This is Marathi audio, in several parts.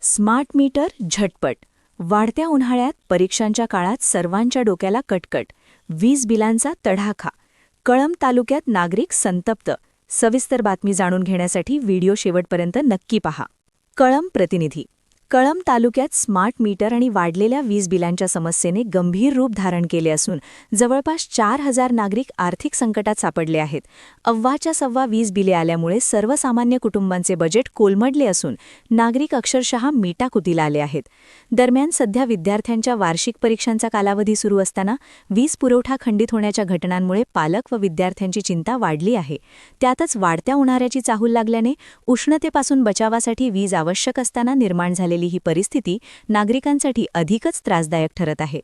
स्मार्ट मीटर झटपट. वाढत्या उन्हाळ्यात परीक्षांच्या काळात सर्वांच्या डोक्याला कटकट. वीज बिलांचा तडाखा. कळंब तालुक्यात नागरिक संतप्त. सविस्तर बातमी जाणून घेण्यासाठी व्हिडिओ शेवटपर्यंत नक्की पहा. कळंब प्रतिनिधी. कळंब तालुक्यात स्मार्ट मीटर आणि वाढलेल्या वीज बिलांच्या समस्येने गंभीर रूप धारण केले असून जवळपास 4,000 नागरिक आर्थिक संकटात सापडले आहेत. अव्वाच्या सव्वा वीज बिले आल्यामुळे सर्वसामान्य कुटुंबांचे बजेट कोलमडले असून नागरिक अक्षरशः मिटाकुटीला आले आहेत. दरम्यान सध्या विद्यार्थ्यांच्या वार्षिक परीक्षांचा कालावधी सुरू असताना वीज पुरवठा खंडित होण्याच्या घटनांमुळे पालक व विद्यार्थ्यांची चिंता वाढली आहे. त्यातच वाढत्या उन्हाळ्याची चाहूल लागल्याने उष्णतेपासून बचावासाठी वीज आवश्यक असताना निर्माण झालेली ही परिस्थिती नागरिकांसाठी अधिकच त्रासदायक ठरत आहे.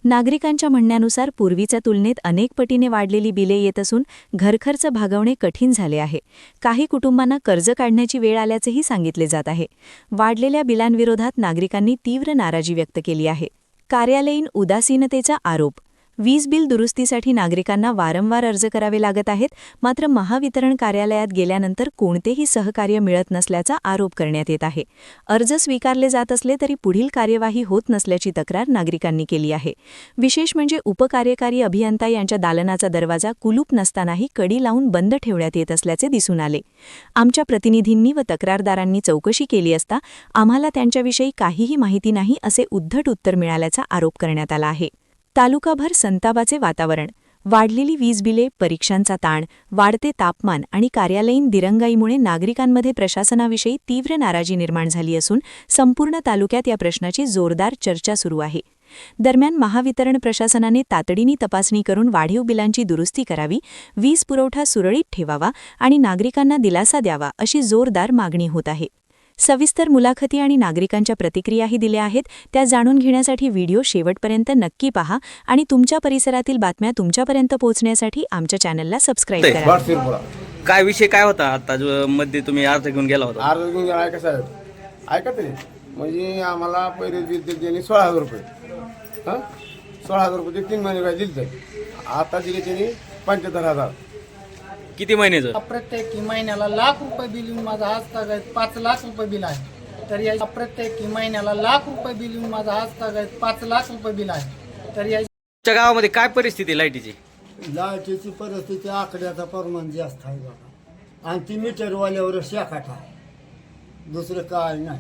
नागरिकांच्या म्हणण्यानुसार पूर्वीच्या तुलनेत अनेक पटीने वाढलेली बिले येत असून घरखर्च भागवणे कठीण झाले आहे. काही कुटुंबांना कर्ज काढण्याची वेळ आल्याचेही सांगितले जात आहे. वाढलेल्या बिलांविरोधात नागरिकांनी तीव्र नाराजी व्यक्त केली आहे. कार्यालयीन उदासीनतेचा आरोप. वीज बिल दुरुस्तीसाठी नागरिकांना वारंवार अर्ज करावे लागत आहेत, मात्र महावितरण कार्यालयात गेल्यानंतर कोणतेही सहकार्य मिळत नसल्याचा आरोप करण्यात येत आहे. अर्ज स्वीकारले जात असले तरी पुढील कार्यवाही होत नसल्याची तक्रार नागरिकांनी केली आहे. विशेष म्हणजे उपकार्यकारी अभियंता यांच्या दालनाचा दरवाजा कुलूप नसतानाही कडी लावून बंद ठेवण्यात येत असल्याचे दिसून आले. आमच्या प्रतिनिधींनी व तक्रारदारांनी चौकशी केली असता आम्हाला त्यांच्याविषयी काहीही माहिती नाही असे उद्धट उत्तर मिळाल्याचा आरोप करण्यात आला आहे. तालुकाभर संतापाचे वातावरण. वाढलेली वीज बिले, परीक्षांचा ताण, वाढते तापमान आणि कार्यालयीन दिरंगाईमुळे नागरिकांमध्ये प्रशासनाविषयी तीव्र नाराजी निर्माण झाली असून संपूर्ण तालुक्यात या प्रश्नाची जोरदार चर्चा सुरू आहे. दरम्यान महावितरण प्रशासनाने तातडीने तपासणी करून वाढीव बिलांची दुरुस्ती करावी, वीज पुरवठा सुरळीत ठेवावा आणि नागरिकांना दिलासा द्यावा अशी जोरदार मागणी होत आहे. सविस्तर मुलाखती आणि नागरिकांच्या प्रतिक्रियाही दिल्या आहेत. त्या जाणून घेण्यासाठी व्हिडिओ शेवटपर्यंत नक्की पहा आणि तुमच्या परिसरातील बातम्या तुमच्यापर्यंत पोहोचण्यासाठी आमच्या चॅनलला सबस्क्राईब करा. काय विषय काय होता आता जो मध्ये तुम्ही अर्ज घेऊन गेला होता? अर्ज घेऊन गेला आहे का साहेब? ऐका तरी म्हणजे आम्हाला पहिले दिले त्यांनी 16,000 रुपये. 16,000 रुपये 3 महिने काय दिले. आता दिले त्यांनी 75,000. किती महिन्याचं? प्रत्येक महिन्याला लाख रुपये बिल येऊन माझा आज तागायत 5 लाख रुपये बिल आहे. तर या प्रत्येक महिन्याला लाख रुपये बिल येऊन माझा आज तागायत 5 लाख रुपये बिल आहे. तर या गावामध्ये काय परिस्थिती आहे लाईटीची? लाईटीची परिस्थिती आकड्याचा प्रमाण जास्त आहे बघा, आणि ती मीटरवाल्यावर शाखाट आहे, दुसरं काय नाही.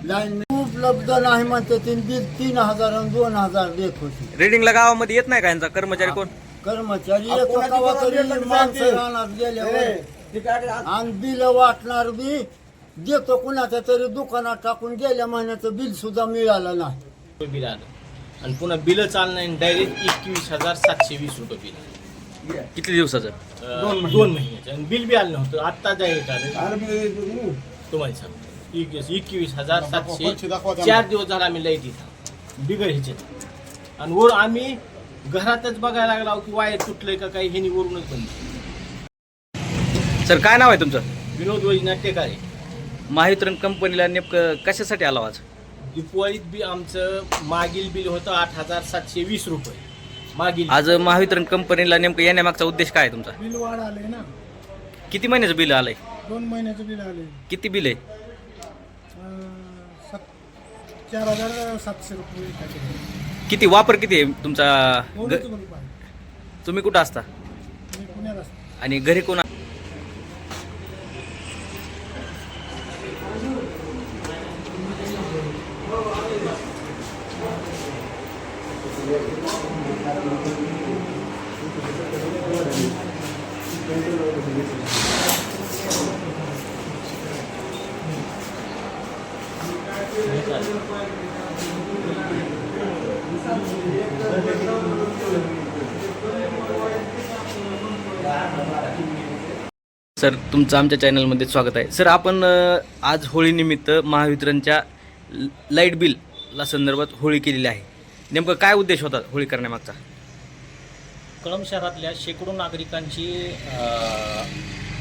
लाईन उपलब्ध नाही म्हणते ती बिल 3,000 आणि 2,000 देत होती. रेडिंगला गावामध्ये येत नाही का यांचा कर्मचारी कोण? कर्मचारी माणसं राहणार गेल्यावर आणि बिल वाटणार बी देतो कुणाच्या तरी दुकानात टाकून गेल्या महिन्याचं बिल सुद्धा मिळालं नाही. बिल आलं आणि पुन्हा बिल चाललं नाही. डायरेक्ट 21,720 रुपये बिल. किती दिवसाचं? 2 महिन्याचं. आणि बिल बी आलं नव्हतं. आत्ता डायरेक्ट आलं. तुम्हाला सांगतो 21,700. 4 दिवस झाला आम्ही लाईट इथं बिगर ह्याच्यात. आणि वर आम्ही घरातच बघायला लागला की वायर तुटलंय का काही, हे वरूनच बंद. सर काय नाव आहे तुमचं? विनोद वैजनाथ टेकारे. महावितरण कंपनीला नेमकं कशासाठी आला आज? दिवाळीत बी आमचं मागील बिल होतं 8,720 रुपये मागील. आज महावितरण कंपनीला नेमकं येण्यामागचा उद्देश काय आहे तुमचा? बिल वाढ आले ना. किती महिन्याचं बिल आलंय? 2 महिन्याचं बिल आले. किती बिल आहे? 4,700 रुपये. किती वापर किती आहे तुमचा? पुण्यात तुम्ही कुठं असता आणि घरी कोण? सर तुमचं आमच्या चॅनलमध्ये स्वागत आहे. सर आपण आज होळीनिमित्त महावितरणच्या लाईट बिलला संदर्भात होळी केलेली आहे. नेमकं काय उद्देश होता होळी करण्यामागचा? कळंब शहरातल्या शेकडो नागरिकांची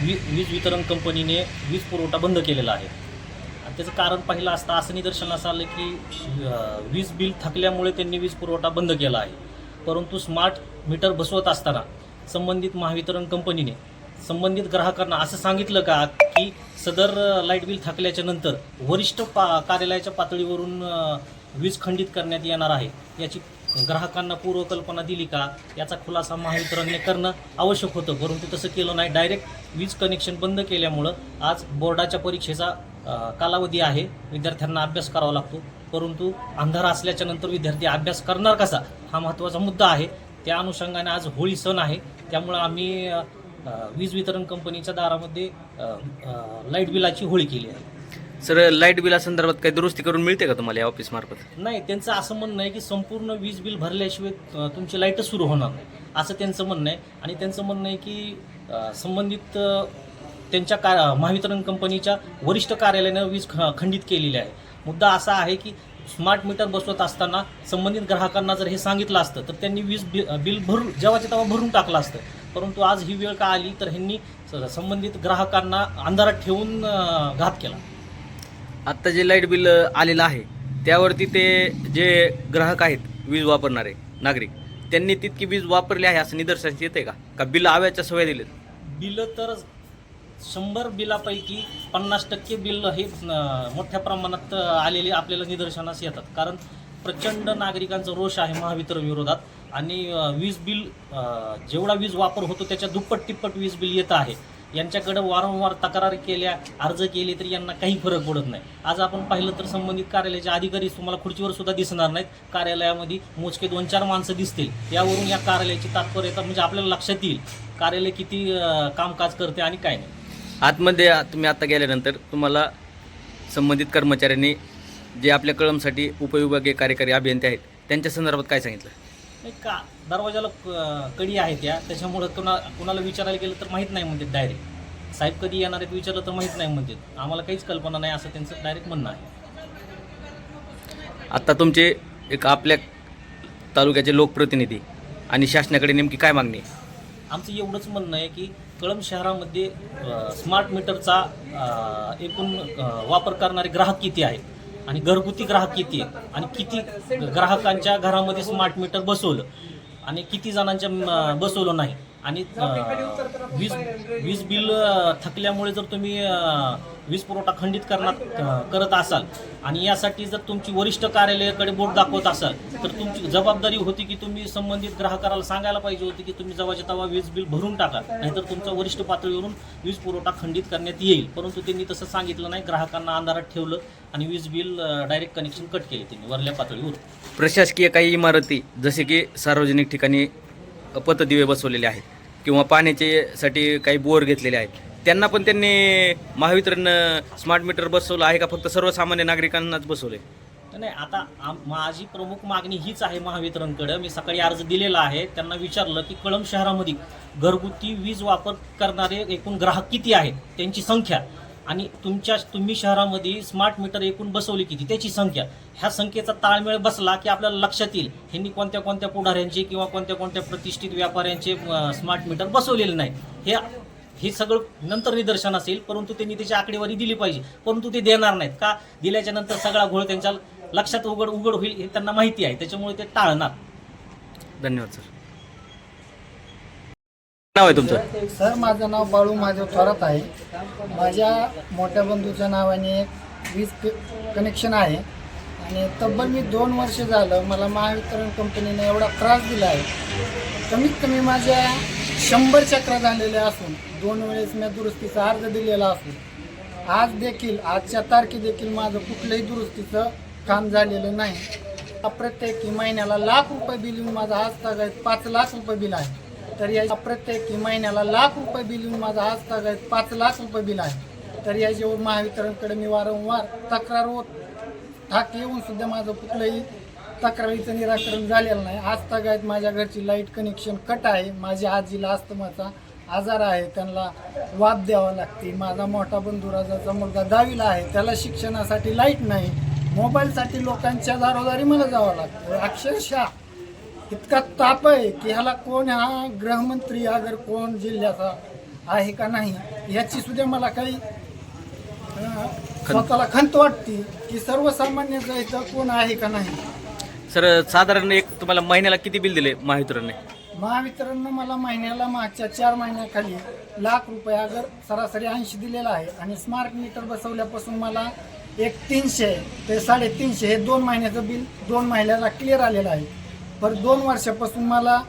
वीज वितरण कंपनीने वीज पुरवठा बंद केलेला आहे. आणि त्याचं कारण पाहिलं असता असं निदर्शनास आलं की वीज बिल थकल्यामुळे त्यांनी वीज पुरवठा बंद केला आहे. परंतु स्मार्ट मीटर बसवत असताना संबंधित महावितरण कंपनीने संबंधित ग्राहकांना असं सांगितलं का की सदर लाईट बिल थकल्याच्या नंतर वरिष्ठ कार्यालयाच्या पातळीवरून वीज खंडित करण्यात येणार आहे याची ग्राहकांना पूर्वकल्पना दिली का याचा खुलासा महावितरणने करणं आवश्यक होतं, परंतु तसं केलं नाही. डायरेक्ट वीज कनेक्शन बंद केल्यामुळं आज बोर्डाच्या परीक्षेचा कालावधी आहे, विद्यार्थ्यांना अभ्यास करावा लागतो, परंतु अंधार असल्याच्या नंतर विद्यार्थी अभ्यास करणार कसा हा महत्त्वाचा मुद्दा आहे. त्या अनुषंगाने आज होळी सण आहे, त्यामुळं आम्ही वीज वितरण कंपनीच्या दारामध्ये लाईट बिलाची होळी केली आहे. सर लाईट बिलासंदर्भात काही दुरुस्ती करून मिळते का तुम्हाला या ऑफिसमार्फत? नाही, त्यांचं असं म्हणणं आहे की संपूर्ण वीज बिल भरल्याशिवाय तुमची लाईटच सुरू होणार नाही असं त्यांचं म्हणणं आहे. आणि त्यांचं म्हणणं आहे की संबंधित त्यांच्या महावितरण कंपनीच्या वरिष्ठ कार्यालयानं वीज खंडित केलेली आहे. मुद्दा असा आहे की स्मार्ट मीटर बसवत असताना संबंधित ग्राहकांना जर हे सांगितलं असतं तर त्यांनी वीज बिल भरून जेव्हाच्या तेव्हा भरून टाकलं असतं, परंतु आज ही वेळ का आली तर ह्यांनी संबंधित ग्राहकांना अंधारात ठेवून घात केला. आत्ता जे लाईट बिल आलेलं आहे त्यावरती ते जे ग्राहक आहेत वीज वापरणारे नागरिक त्यांनी तितकी वीज वापरली आहे असं निदर्शनास येते का बिल आव्याच्या सवय दिलेत? बिलं तर 100 बिलापैकी 50% बिल हे मोठ्या प्रमाणात आलेले आपल्याला निदर्शनास येतात, कारण प्रचंड नागरिकांचा रोष आहे महावितरण विरोधात. आणि वीज बिल जेवढा वीज वापर होतो त्याच्या दुप्पट तिप्पट वीज बिल येतं आहे. यांच्याकडे वारंवार तक्रार केल्या, अर्ज केले तरी यांना काही फरक पडत नाही. आज आपण पाहिलं तर संबंधित कार्यालयाचे अधिकारी तुम्हाला खुर्चीवर सुद्धा दिसणार नाहीत, कार्यालयामध्ये मोजके 2-4 माणसं दिसतील. यावरून या कार्यालयाची तात्पर्यता म्हणजे आपल्याला लक्षात येईल कार्यालय किती कामकाज करते आणि काय नाही. आतमध्ये तुम्ही आता गेल्यानंतर तुम्हाला संबंधित कर्मचाऱ्यांनी जे आपल्या कळमसाठी उपविभागीय कार्यकारी अभियंते आहेत त्यांच्या संदर्भात काय सांगितलं? नाही का, दरवाजाला कडी आहे त्याच्यामुळं कुणाला विचारायला गेलं तर माहीत नाही म्हणतात. डायरेक्ट साहेब कधी येणार आहेत विचारलं तर माहीत नाही म्हणतात, आम्हाला काहीच कल्पना नाही असं त्यांचं डायरेक्ट म्हणणं आहे. आत्ता तुमचे एक आपल्या तालुक्याचे लोकप्रतिनिधी आणि शासनाकडे नेमकी काय मागणी आहे? आमचं एवढंच म्हणणं आहे की कळंब शहरामध्ये स्मार्ट मीटरचा एकूण वापर करणारे ग्राहक किती आहेत आणि घरगुती ग्राहक किती आहेत आणि किती ग्राहकांच्या घरामध्ये स्मार्ट मीटर बसवलं आणि किती जणांच्या बसवलं नाही. आणि वीज बिल थकल्यामुळे जर तुम्ही वीज पुरवठा खंडित करत असाल आणि यासाठी जर तुमची वरिष्ठ कार्यालयाकडे बोट दाखवत असाल तर तुमची जबाबदारी होती की तुम्ही संबंधित ग्राहकाला सांगायला पाहिजे होती की तुम्ही जेव्हाच्या तेव्हा वीज बिल भरून टाका, नाहीतर तुमचा वरिष्ठ पातळीवरून वीज पुरवठा खंडित करण्यात येईल. परंतु त्यांनी तसं सांगितलं नाही, ग्राहकांना अंधारात ठेवलं आणि वीज बिल डायरेक्ट कनेक्शन कट केले त्यांनी वरल्या पातळीवर. प्रशासकीय काही इमारती जसे की सार्वजनिक ठिकाणी पथदिवे बसवलेले आहेत किंवा पाण्याचे काही बोर घेतलेले आहेत, त्यांना पण त्यांनी महावितरण स्मार्ट मीटर बसवलं आहे का फक्त सर्वसामान्य नागरिकांनाच बसवले? नाही, आता माझी प्रमुख मागणी हीच आहे महावितरणकडे. मी सकाळी अर्ज दिलेला आहे, त्यांना विचारलं की कळंब शहरामध्ये घरगुती वीज वापर करणारे एकूण ग्राहक किती आहेत त्यांची संख्या आणि तुम्ही शहरामध्ये स्मार्ट मीटर एकूण बसवली किती त्याची संख्या, ह्या संख्येचा ताळमेळ बसला की आपल्याला लक्षात येईल ह्यांनी कोणत्या कोणत्या पुढाऱ्यांचे किंवा कोणत्या कोणत्या प्रतिष्ठित व्यापाऱ्यांचे स्मार्ट मीटर बसवलेले नाही. हे सगळं नंतर निदर्शनास येईल, परंतु त्यांनी त्याची आकडेवारी दिली पाहिजे. परंतु ते देणार नाहीत का, दिल्याच्या नंतर सगळा घोळ त्यांच्या लक्षात उघड होईल हे त्यांना माहिती आहे, त्याच्यामुळे ते टाळणार. धन्यवाद सर. नाव आहे तुमचं? सर, माझं नाव बाळू माझं थोरात आहे. माझ्या मोठ्या बंधूच्या नावाने एक वीज कनेक्शन आहे आणि तब्बल मी 2 वर्ष झालं मला महावितरण कंपनीने एवढा त्रास दिला आहे. कमीत कमी माझ्या 100 चक्रा झालेल्या असून 2 वेळेस मी दुरुस्तीचा अर्ज दिलेला असून आजच्या तारखे देखील माझं कुठलंही दुरुस्तीचं काम झालेलं नाही. प्रत्येक महिन्याला लाख रुपये बिल येऊन माझा आज तागायत 5 लाख रुपये बिल आहे. तर या प्रत्येक महिन्याला लाख रुपये बिल येऊन माझा आज तागायत 5 लाख रुपये बिल आहे. तर याच्यावर महावितरणकडे मी वारंवार तक्रार ठाक येऊन सुद्धा माझं कुठलंही तक्रारीचं निराकरण झालेलं नाही. आज तागायत माझ्या घरची लाईट कनेक्शन कट आहे. माझ्या आजीला अस्थमाचा आजार आहे, त्यांना वाद द्यावा लागते. माझा मोठा बंधू राजाचा मुलगा 10वीला आहे, त्याला शिक्षणासाठी लाईट नाही. मोबाईलसाठी लोकांच्या दारोदारी मला जावं लागतं. अक्षरशः इतका ताप आहे की ह्याला कोण, हा गृहमंत्री अगर कोण जिल्ह्याचा आहे का नाही याची सुद्धा मला काही स्वतःला खंत वाटते की सर्वसामान्याचा इथं कोण आहे का नाही. सर साधारण एक तुम्हाला महिन्याला किती बिल दिले महावितरणने? महावितरणनं मला महिन्याला मागच्या 4 महिन्याखाली ₹1,00,000 अगर सरासरी 80 दिलेला आहे आणि स्मार्ट मीटर बसवल्यापासून मला एक 300 ते 350 हे 2 महिन्याचं बिल 2 महिन्याला क्लिअर आलेलं आहे. पर 2 वर्षापासून मला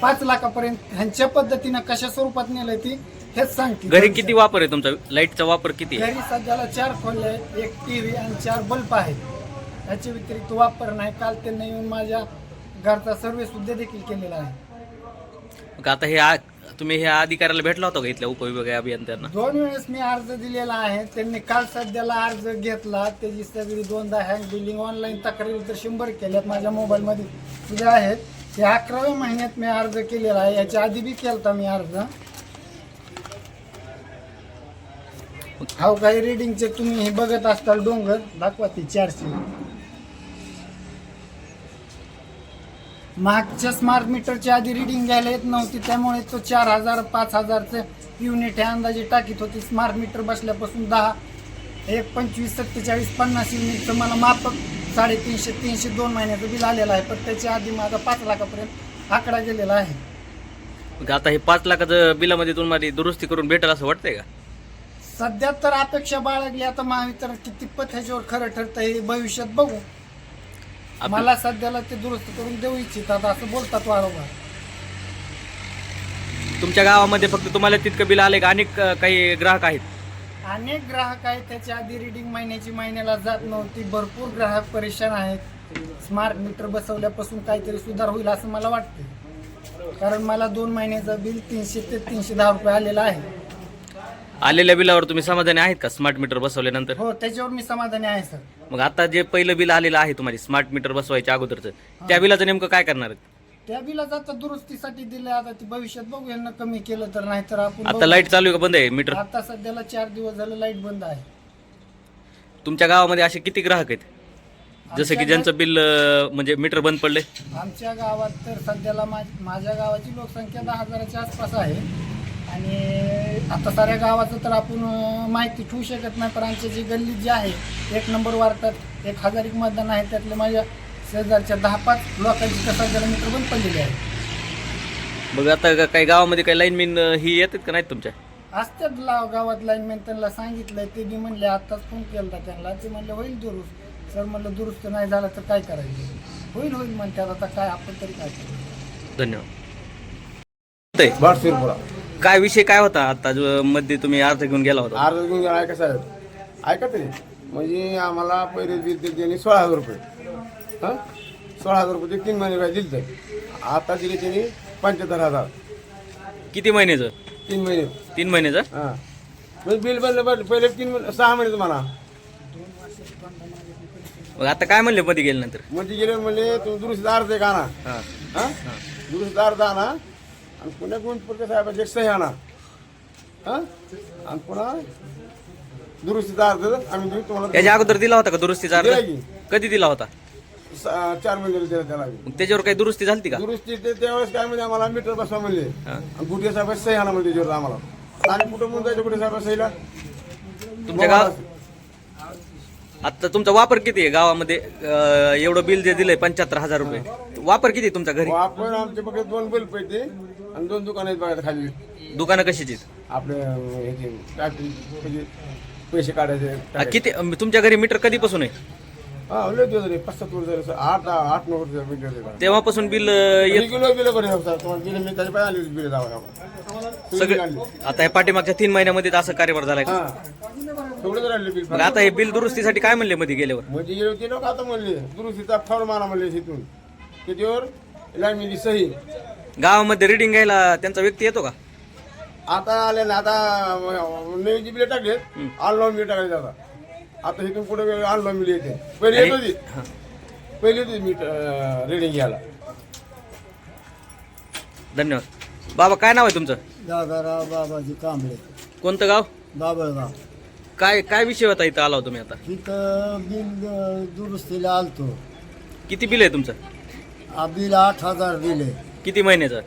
5 लाखापर्यंत ह्यांच्या पद्धतीनं कशा स्वरूपात नेलं ती हेच सांगते. घरी किती वापर आहे तुमचा, लाईटचा वापर किती आहे? घरी सध्याला 4 खोल्या आहेत, एक TV आणि 4 बल्ब आहेत. याच्या व्यतिरिक्त वापर नाही. काल त्यांनी येऊन माझ्या घरचा सर्व्हे सुद्धा देखील केलेला आहे. मग आता तुम्ही ह्या अधिकाऱ्याला भेटला होता का इथल्या उपविभागीय अभियंत्यांना? 2 वेळेस मी अर्ज दिलेला आहे. त्यांनी काल सध्याला अर्ज घेतला. त्याची सगळी 2दा हँग बिलिंग ऑनलाईन तक्रारी तर 100 केल्यात माझ्या मोबाईलमध्ये सुद्धा आहेत. ते 11व्या महिन्यात मी अर्ज केलेला आहे. याच्या आधी बी केलता मी अर्ज. काही रिडिंगचे तुम्ही हे बघत असताल डोंगर दाखवा ती 400. मागच्या स्मार्ट मीटरच्या आधी रिडिंग घ्यायला येत नव्हती, त्यामुळे तो 4,000 5,000चे युनिट हे अंदाजे टाकीत होती. स्मार्ट मीटर बसल्यापासून 10 1 25 47 50 युनिटचं मला माफक 350 300 2 महिन्याचं बिल आलेलं आहे. पण त्याच्या आधी माझा 5 लाखापर्यंत आकडा गेलेला आहे. मग आता हे 5 लाखाचं बिलामध्ये तुम्हाला दुरुस्ती करून भेटेल असं वाटतंय का? सध्या तर अपेक्षा बाळगली. आता महावितरण कितीपत ह्याच्यावर खरं ठरतं हे भविष्यात बघू. मला सध्याला ते दुरुस्त करून देऊ इच्छितात असं बोलतात वारंवार. तुमच्या गावामध्ये फक्त तुम्हाला तितकं बिल आले का अनेक काही ग्राहक आहेत? अनेक ग्राहक आहेत. त्याच्या आधी रिडिंग महिन्याला जात नव्हती. भरपूर ग्राहक परेशान आहेत. स्मार्ट मीटर बसवल्यापासून काहीतरी सुधार होईल असं मला वाटते. कारण मला 2 महिन्याचं बिल 300 ते 310 रुपये आलेलं आहे. आलेल्या बिलावर तुम्ही समाधानी आहेत का स्मार्ट मीटर बसवल्यानंतर? हो, त्याच्यावर मी समाधानी आहे सर. मग आता जे पहिलं बिल आलेलं आहे तुम्हाला स्मार्ट मीटर बसवायच्या अगोदरचं, त्या बिलाचं नेमकं काय करणार आहेत? त्या बिलाचा आता दुरुस्तीसाठी दिलं. आता ती भविष्यात बघू यांना कमी केलं तर, नाही तर आपण आता बघू. लाईट चालू आहे का बंद आहे मीटर? आता सध्याला 4 दिवस झालं लाईट बंद आहे. तुमच्या गावामध्ये असे किती ग्राहक आहेत जसं की ज्यांचं बिल म्हणजे मीटर बंद पडले? आमच्या गावात तर सध्याला माझ्या गावाची लोकसंख्या 10,000च्या आसपास आहे. आणि आता साऱ्या गावाचं तर आपण माहिती ठेवू शकत नाही. पण आमच्या जी गल्ली जी आहे 1 नंबर वार्डात 1000 मतदान आहे. त्यातले माझ्या शेजारच्या 10-5 लोकांची तर सध्याला मीटर बंद पडलेली आहे. मग आता काही गावामध्ये काही लाईनमॅन ही येतात का नाहीत तुमच्या? असतात गावात लाईनमॅन. त्यांना सांगितलंय, ते बी म्हणले आत्ताच फोन केला त्यांना. ते म्हणले होईल दुरुस्त. सर म्हणलं दुरुस्त नाही झालं तर काय करायचं? होईल म्हणतात. आता काय आपण तरी काय करू. धन्यवाद. बाटशिरपुरा काय विषय काय होता आता जो मध्ये तुम्ही अर्ज घेऊन गेला होता? अर्ज घेऊन गेला ऐका साहेब, ऐका तरी. म्हणजे आम्हाला पहिले बिल दिले त्यांनी 16,000 रुपये. हां, 16,000 रुपये 3 महिने काय दिलं. आता दिले त्यांनी 75,000. किती महिन्याचं? 3 महिने. 3 महिन्याचं? हां, म्हणजे बिल बनलं पहिले 6 महिने तुम्हाला. मग आता काय म्हणले मध्ये गेल्यानंतर? मध्ये गेले म्हणले तुम्ही दुरुस्तीचा अर्ज एक आणा. हां हां, दुरुस्तीचा अर्ज आणा आणि पुन्हा गुंजपूरच्या साहेबाची एक सही आणा. हां, आणि पुन्हा दुरुस्तीचा अर्ज आम्ही देऊ तुम्हाला. याच्या अगोदर दिला होता का दुरुस्तीचा दिला अर्ज? की. कधी दिला होता? 4 महिने दिले त्याला. मग त्याच्यावर काही दुरुस्ती झाली का? दुरुस्ती ते त्यावेळेस काय म्हणजे आम्हाला मीटर बसवा म्हणले. हां. आणि गुटे साहेबाची सही आणा म्हणजे त्याच्यावर आम्हाला. आणि कुठं म्हणून जायचं गुटे साहेबाच्या सहीला? तुमच्या गाव आता तुमचा वापर किती आहे गावामध्ये? एवढं बिल जे दिलंय 75,000 रुपये, वापर किती आहे तुमच्या घरी? आपण आमच्या फक्त 2 बल्ब आहेत ते आणि 2 दुकानं आहेत बघा खाली. दुकानं कशाची? आपले ह्याचे म्हणजे पैसे काढायचे. किती तुमच्या घरी मीटर कधीपासून आहे? हा, लय दिवस झाले, 5-7 वर्ष झाले. 8-9 वर्ष झाले. तेव्हापासून बिल येत बिल बरे तुम्हाला बिल मी त्याच्या आली बिल जावा सगळं. आता हे पाठीमागच्या 3 महिन्यामध्ये असं कार्यभार झालाय का? तेवढंच राहिले बिल. मग आता हे बिल दुरुस्तीसाठी काय म्हणले मध्ये गेल्यावर? म्हणजे गेले होते लोक आता म्हणले दुरुस्तीचा फॉर्म आणा म्हणले तिथून. त्याच्यावर लाईनची सही. गावामध्ये रिडिंग घ्यायला त्यांचा व्यक्ती येतो का? आता आले ना. आता नवीन जी बिले टाकलेत ऑनलाईन बिल टाकायचे. आता इथून पुढे ऑनलाईन बिल येते. पहिले येत होती, पहिली होती मी रिडिंग घ्यायला. धन्यवाद. बाबा काय नाव आहे तुमचं? दादाराव बाबाजी कांबळे, कोणतं गाव? बाबळगाव. काय विषय होता इथं आला हो तुम्ही आता? तिथं बिल दुरुस्तीला आलतो. किती बिल आहे तुमचं? बिल 8,000 दिले. किती महिन्याचं?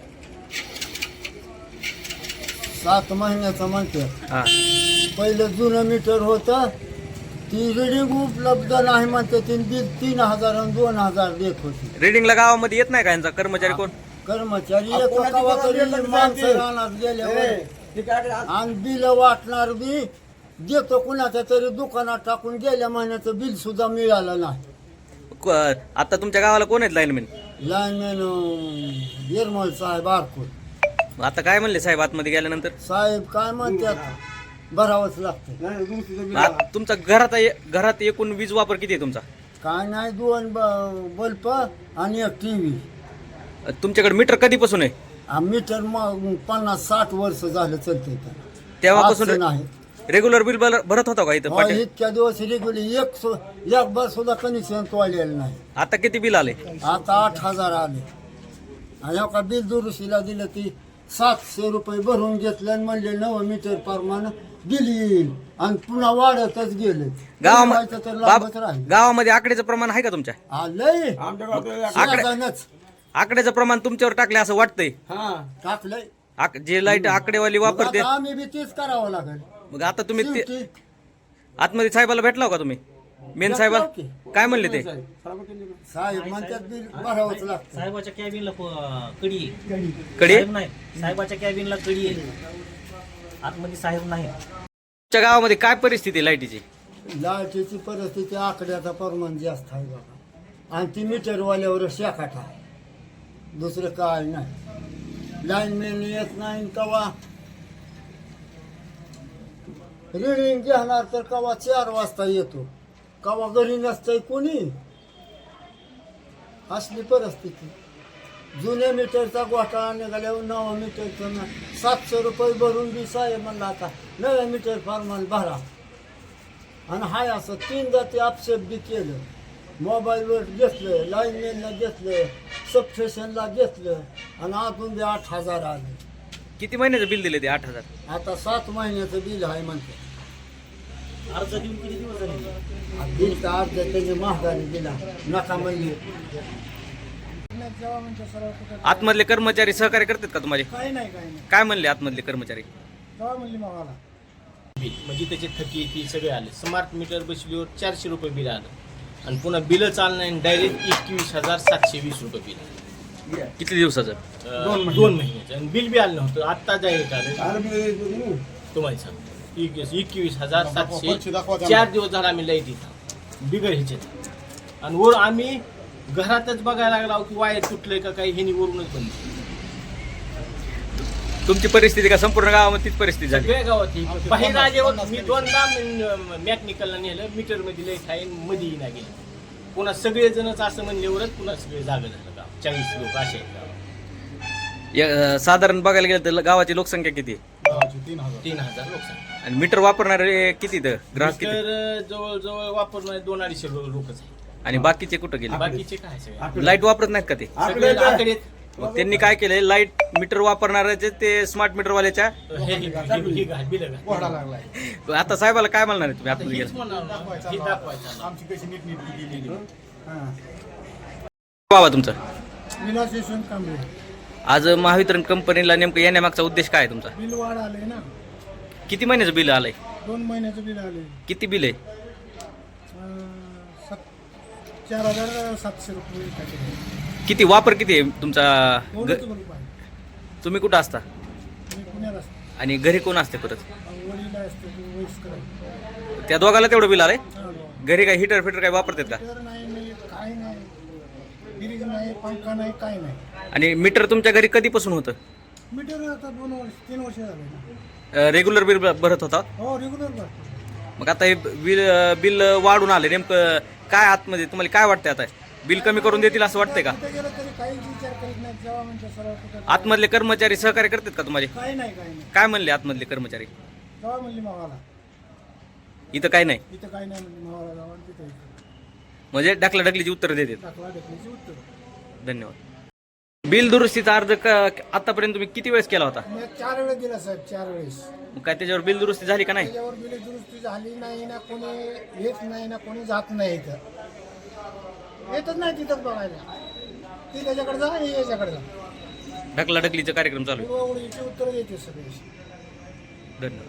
7 महिन्याचं म्हणते. हा, पहिलं जुनं मीटर होतं, ती रिडिंग उपलब्ध नाही म्हणते. ती बिल 3,000 आणि 2,000 देत होती. रिडिंगला गावामध्ये येत नाही का यांचा कर्मचारी कोण? कर्मचारी येतो कवा तरी माणसं राहणार गेल्यावर आणि बिल वाटणार बी देतो कुणाच्या तरी दुकानात टाकून गेल्या महिन्याचं बिल सुद्धा मिळालं नाही. आता तुमच्या गावाला कोण आहेत लाईनमॅन? लाईनमॅन निर्मल साहेब आरकूर आता काय म्हणले साहेब आतमध्ये गेल्यानंतर? साहेब काय म्हणतात भरावंच लागतं. तुमचा घरात एकूण वीज वापर किती आहे तुमचा? काय नाही 2 बल्ब आणि 1 TV. तुमच्याकडे मीटर कधीपासून आहे? मीटर 50-60 वर्ष झालं चालतंय. तेव्हापासून आजचं नाही. रेग्युलर बिल भरत होता का इथं हो, पाटील? इतक्या दिवस रेग्युलर एक बार सुद्धा कनेक्शन तोडलेलं नाही. आता किती बिल आले? आता 8,000 आले. आणि एका बिल दुरुस्तीला दिलं ती 700 रुपये भरून घेतलं आणि म्हणले 9 मीटर प्रमाणे बिल येईल आणि पुन्हा वाढतच गेले. तर लाभच राहील. गावामध्ये आकड्याचं प्रमाण आहे का तुमच्या? आलंय शेजारनंच आकड्याचं प्रमाण तुमच्यावर टाकले असं वाटतंय? टाकलंय. जे लाईट आकडेवाली वापरते आता आम्ही बी तेच करावं लागेल. मग आता तुम्ही शेवटी आतमध्ये साहेबाला भेटला का तुम्ही? मेन साहेबाला काय म्हणले ते? साहेब म्हणतात बिल भरावंच लागतं. साहेबाच्या कॅबिनला कडी आहे. कडी साहेब नाही, साहेबाच्या कॅबिनला कडी आहे, आतमध्ये साहेब नाही. तुमच्या गावामध्ये काय परिस्थिती आहे लाईटीची? लाईटीची परिस्थिती आकड्याचा प्रमाण जास्त आहे बाबा. आणि ती मीटरवाल्यावर शेकाट आहे. दुसरं काय नाही. लाईनमॅन येत नाही कवा रिडिंग घेणार तर कवा 4 वाजता येतो, कवा घरी नसतंय कोणी. असली परिस्थिती. जुन्या मीटरचा घोटाळा निघाल्यावर 9 मीटरचं 700 रुपये भरून बी साहेब म्हणला आता 9 मीटर फॉर्मल भरा. आणि हाय असं 3दा ते अपशेप बी केलं. मोबाईलवर घेतलं, लाईनमॅनला घेतलं, सबस्टेशनला घेतलं आणि अजून बी 8,000 आले. किती महिन्याचं बिल दिले ते 8,000? आता 7 महिन्याचं बिल आहे म्हणते. अर्ज देऊन किती दिवस झाले? बिल तर अर्ज त्याने महागाने दिला नका म्हणले. आतमधले कर्मचारी सहकार्य करतात का तुम्हाला? काही नाही काय म्हणले आतमधले कर्मचारी? म्हणली मला बिल म्हणजे त्याचे थकी ती सगळे आले. स्मार्ट मीटर बसल्यावर 400 रुपये बिल आलं आणि पुन्हा बिल चाललं नाही. डायरेक्ट 21,720 रुपये बिल आलं. किती दिवसाचं? 2 महिन्याचं. आणि बिल बी आलं नव्हतं. आत्ता डायरेक्ट आलं. तुम्हाला सांगतो 21,700. 4 दिवस झाला आम्ही लाईट इथं बिगर ह्याच्यात. आणि वर आम्ही घरातच बघायला लागला की वायर तुटलंय का काही, हे वरूनच बंद. तुमची परिस्थिती का संपूर्ण गावामध्ये तीच परिस्थिती झाली? सगळ्या गावात बाहेर आल्यावर मी 2दा मॅकॅनिकलला नेलं. मीटर मध्ये लाईट आहे मध्ये ना गेलं. पुन्हा सगळेजणच असं म्हणल्यावरच पुन्हा सगळे जागा झालं गाव. 40 लोक असे आहेत गावात. साधारण बघायला गेलं तर गावाची लोकसंख्या किती आहे? 3,000 लोकसंख्या. आणि मीटर वापरणारे किती तर ग्राहक किती? तर जवळजवळ वापरणारे 200-250 लोकच आहे. आणि बाकीचे कुठं गेले? बाकीचे काय सगळे लाईट वापरत नाहीत का ते? सगळे आकडे मग त्यांनी काय केलंय, लाईट मीटर वापरणाऱ्याचे ते स्मार्ट मीटरवाल्याच्या आता साहेबाला काय म्हणणार आहे तुम्ही? आता बाबा तुमचं विलास यशवंत कांबळे. आज महावितरण कंपनीला नेमकं येण्यामागचा उद्देश काय आहे तुमचा? बिल वाढ आले ना. किती महिन्याचं बिल आलंय? 2 महिन्याचं बिल आले. किती बिल आहे? 4,700 रुपये काहीतरी. किती वापर किती आहे तुमचा? एवढंच बल्ब आहे. तुम्ही कुठं असता मी पुण्यात असतो. आणि घरी कोण असते परत? वडील असते वयस्कर आहे. त्या दोघाला तेवढं बिल आलंय? हा, घरी काय हिटर फिटर काय वापरतात का? मीटर नाही, नाही काही नाही. फ्रीज नाही, पंखा नाही, काही नाही. आणि मीटर तुमच्या घरी कधीपासून होतं? मीटर आता 3 वर्ष झाले. रेग्युलर बिल भरत होता? हो रेग्युलर भरतो. मग आता हे बिल वाढून आले, नेमकं काय आतमध्ये तुम्हाला काय वाटतंय? आता बिल कमी करून देतील असं वाटतंय का? कुठे गेलं तरी काहीच विचार करीत नाही. जेव्हा म्हणजे सरळ कुठं आतमधले कर्मचारी सहकार्य करतात का तुम्हाला? काही नाही, काही नाही. काय म्हणले आतमधले कर्मचारी? जेव्हा म्हणली मावाला इथं काय नाही, इथं काही नाही म्हणली मावाला जावा आणि तिथं इथं म्हणजे ढकलाढकलीची उत्तर देतात. टाकला ढकलीची उत्तर. धन्यवाद. बिल दुरुस्तीचा अर्ज आतापर्यंत तुम्ही किती वेळेस केला होता? मी 4 वेळेस दिला साहेब, 4 वेळेस. मग काय त्याच्यावर बिल दुरुस्ती झाली का नाही? त्याच्यावर बिल दुरुस्ती झाली नाही ना, कोणी येत नाही ना, कोणी जात नाही इथं. येतच नाही तिथंच बघायला. ती त्याच्याकडे जा आणि याच्याकडे जा. ढकलाढकलीचा कार्यक्रम चालू आहे. उत्तर देते सगळे. धन्यवाद.